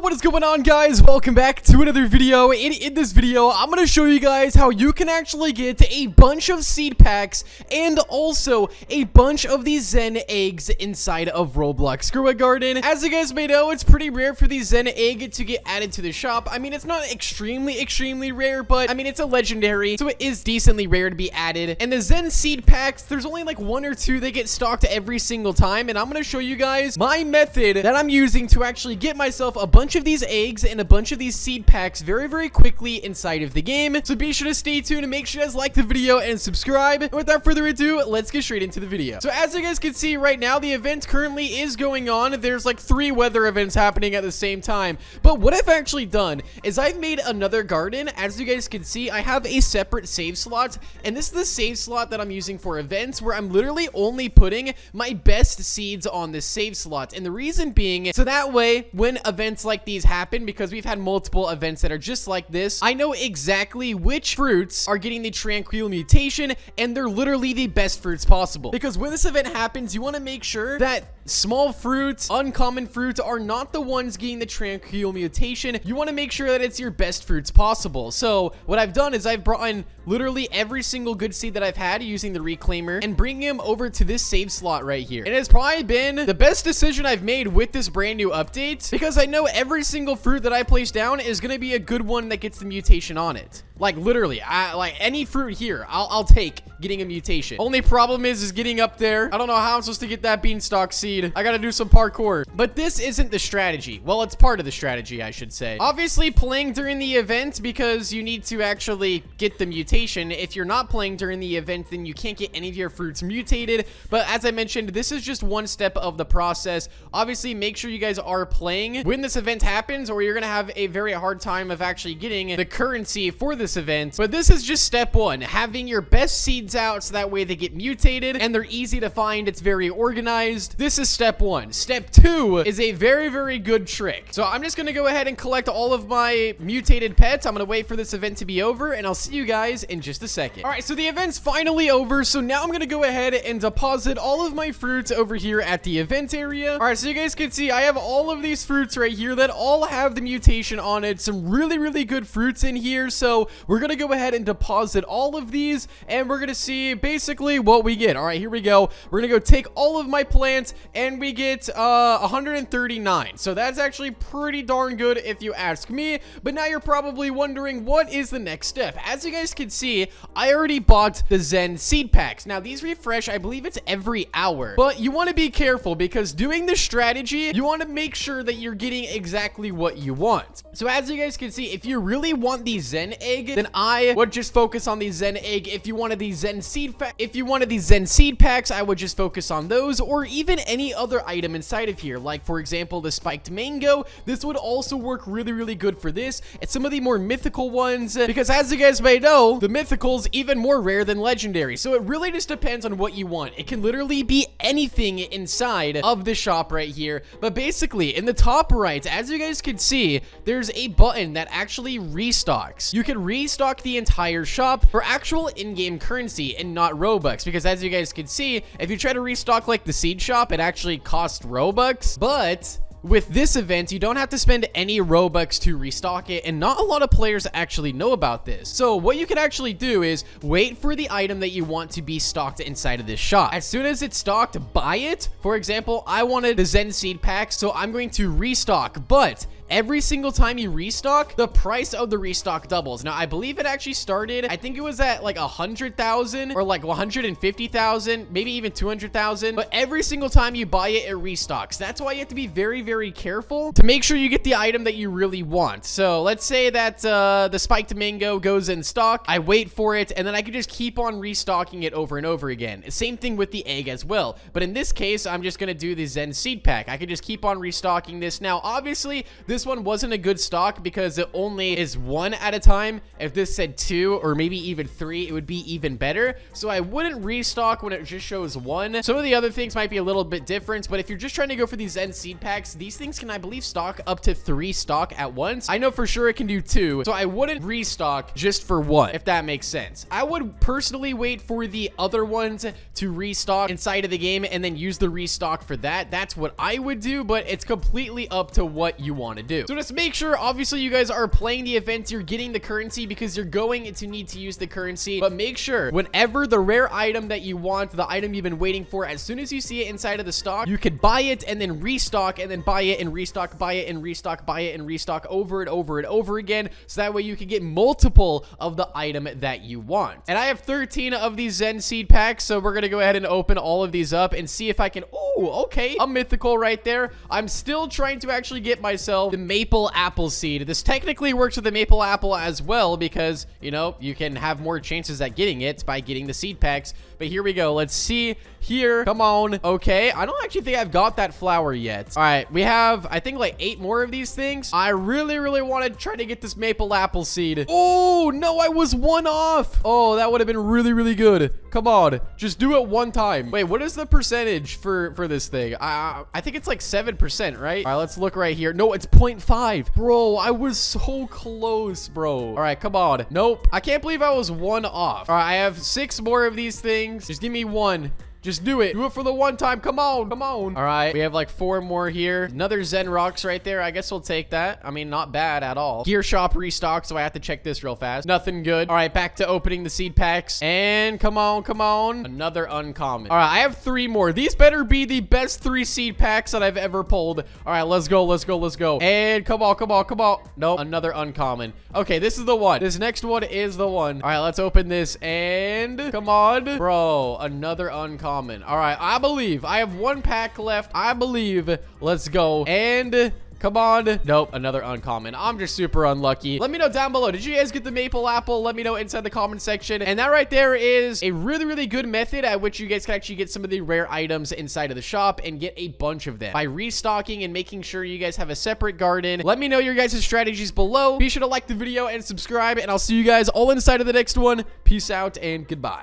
What is going on, guys? Welcome back to another video. In this video, I'm going to show you guys how you can actually get a bunch of seed packs and also a bunch of these Zen eggs inside of Roblox. Screw it, Garden. As you guys may know, it's pretty rare for the Zen egg to get added to the shop. I mean, it's not extremely rare, but I mean, it's a legendary, so it is decently rare to be added. And the Zen seed packs, there's only like one or two that get stocked every single time, and I'm going to show you guys my method that I'm using to actually get myself a bunch of these eggs and a bunch of these seed packs very quickly inside of the game. So be sure to stay tuned and make sure you guys like the video and subscribe. And without further ado, let's get straight into the video. So as you guys can see right now, the event currently is going on. There's like 3 weather events happening at the same time. But what I've actually done is I've made another garden. As you guys can see, I have a separate save slot, and this is the save slot that I'm using for events, where I'm literally only putting my best seeds on this save slot. And the reason being, so that way when events like these happen, because we've had multiple events that are just like this, I know exactly which fruits are getting the tranquil mutation, and they're literally the best fruits possible. Because when this event happens, you want to make sure that small fruits, uncommon fruits are not the ones getting the tranquil mutation. You want to make sure that it's your best fruits possible. So what I've done is I've brought in literally every single good seed that I've had using the reclaimer and bringing them over to this save slot right here. It has probably been the best decision I've made with this brand new update, because I know every single fruit that I place down is going to be a good one that gets the mutation on it. Like literally, like any fruit here, I'll take getting a mutation. Only problem is getting up there. I don't know how I'm supposed to get that beanstalk seed. I gotta do some parkour. But this isn't the strategy. Well, it's part of the strategy, I should say. Obviously, playing during the event, because you need to actually get the mutation. If you're not playing during the event, then you can't get any of your fruits mutated. But as I mentioned, this is just one step of the process. Obviously, make sure you guys are playing when this event happens, or you're gonna have a very hard time of actually getting the currency for this event. But this is just step 1, having your best seeds out so that way they get mutated and they're easy to find. It's very organized. This is step 1. Step 2 is a very good trick. So I'm just gonna go ahead and collect all of my mutated pets. I'm gonna wait for this event to be over, and I'll see you guys in just a second. All right, so the event's finally over, so now I'm gonna go ahead and deposit all of my fruits over here at the event area. All right, so you guys can see I have all of these fruits right here that all have the mutation on it. Some really good fruits in here, so we're gonna go ahead and deposit all of these, and we're gonna see basically what we get. All right, here we go. We're gonna go take all of my plants, and we get 139. So that's actually pretty darn good if you ask me. But now you're probably wondering, what is the next step? As you guys can see, I already bought the Zen seed packs. Now these refresh, I believe it's every hour, but you want to be careful, because doing this strategy, you want to make sure that you're getting exactly what you want. So as you guys can see, if you really want the Zen egg, then I would just focus on the Zen egg. If you wanted these Zen seed packs, I would just focus on those, or even any other item inside of here. Like for example, the spiked mango. This would also work really good for this. It's some of the more mythical ones, because as you guys may know, the mythical's even more rare than legendary. So it really just depends on what you want. It can literally be anything inside of the shop right here. But basically, in the top right, as you guys can see, there's a button that actually restocks. You can restock the entire shop for actual in-game currency and not Robux, because as you guys can see, if you try to restock like the seed shop, it actually costs Robux. But with this event, you don't have to spend any Robux to restock it, and not a lot of players actually know about this. So what you can actually do is wait for the item that you want to be stocked inside of this shop. As soon as it's stocked, buy it. For example, I wanted the Zen seed pack, so I'm going to restock, but every single time you restock, the price of the restock doubles. Now, I believe it actually started, I think it was at like 100,000 or like 150,000, maybe even 200,000. But every single time you buy it, it restocks. That's why you have to be very careful to make sure you get the item that you really want. So let's say that the spiked mango goes in stock. I wait for it, and then I can just keep on restocking it over and over again. Same thing with the egg as well. But in this case, I'm just going to do the Zen seed pack. I can just keep on restocking this. Now, obviously, this one wasn't a good stock because it only is 1 at a time. If this said 2 or maybe even 3, it would be even better. So I wouldn't restock when it just shows 1. Some of the other things might be a little bit different, but if you're just trying to go for these Zen seed packs, these things can, I believe, stock up to 3 stock at once. I know for sure it can do 2, so I wouldn't restock just for 1, if that makes sense. I would personally wait for the other ones to restock inside of the game and then use the restock for that. That's what I would do, but it's completely up to what you want to do. do. So just make sure, obviously, you guys are playing the events, you're getting the currency because you're going to need to use the currency. But make sure whenever the rare item that you want, the item you've been waiting for, as soon as you see it inside of the stock, you could buy it and then restock and then buy it and restock, buy it and restock, buy it and restock over and over and over again. So that way you can get multiple of the item that you want. And I have 13 of these Zen seed packs, so we're gonna go ahead and open all of these up and see if I can. Oh, okay, a mythical right there. I'm still trying to actually get myself the maple apple seed. This technically works with the maple apple as well because, you know, you can have more chances at getting it by getting the seed packs. But here we go. Let's see here. Come on. Okay, I don't actually think I've got that flower yet. All right, we have, I think, like 8 more of these things. I really want to try to get this maple apple seed. Oh, no, I was 1 off. Oh, that would have been really good. Come on, just do it 1 time. Wait, what is the percentage for this thing? I think it's like 7%, right? All right, let's look right here. No, it's 0.5. Bro, I was so close, bro. All right, come on. Nope, I can't believe I was 1 off. All right, I have 6 more of these things. Just give me 1. Just do it. Do it for the 1 time. Come on. Come on. All right. We have like 4 more here. Another Zen rocks right there. I guess we'll take that. I mean, not bad at all. Gear shop restock, so I have to check this real fast. Nothing good. All right. Back to opening the seed packs. And come on. Come on. Another uncommon. All right. I have 3 more. These better be the best 3 seed packs that I've ever pulled. All right. Let's go. Let's go. Let's go. And come on. Come on. Come on. Nope. Another uncommon. Okay. This is the one. This next one is the one. All right. Let's open this. And come on. Bro. Another uncommon. All right. I believe. I have 1 pack left. I believe. Let's go. And come on. Nope, another uncommon. I'm just super unlucky. Let me know down below. Did you guys get the maple apple? Let me know inside the comment section. And that right there is a really good method at which you guys can actually get some of the rare items inside of the shop and get a bunch of them by restocking and making sure you guys have a separate garden. Let me know your guys' strategies below. Be sure to like the video and subscribe, and I'll see you guys all inside of the next one. Peace out and goodbye.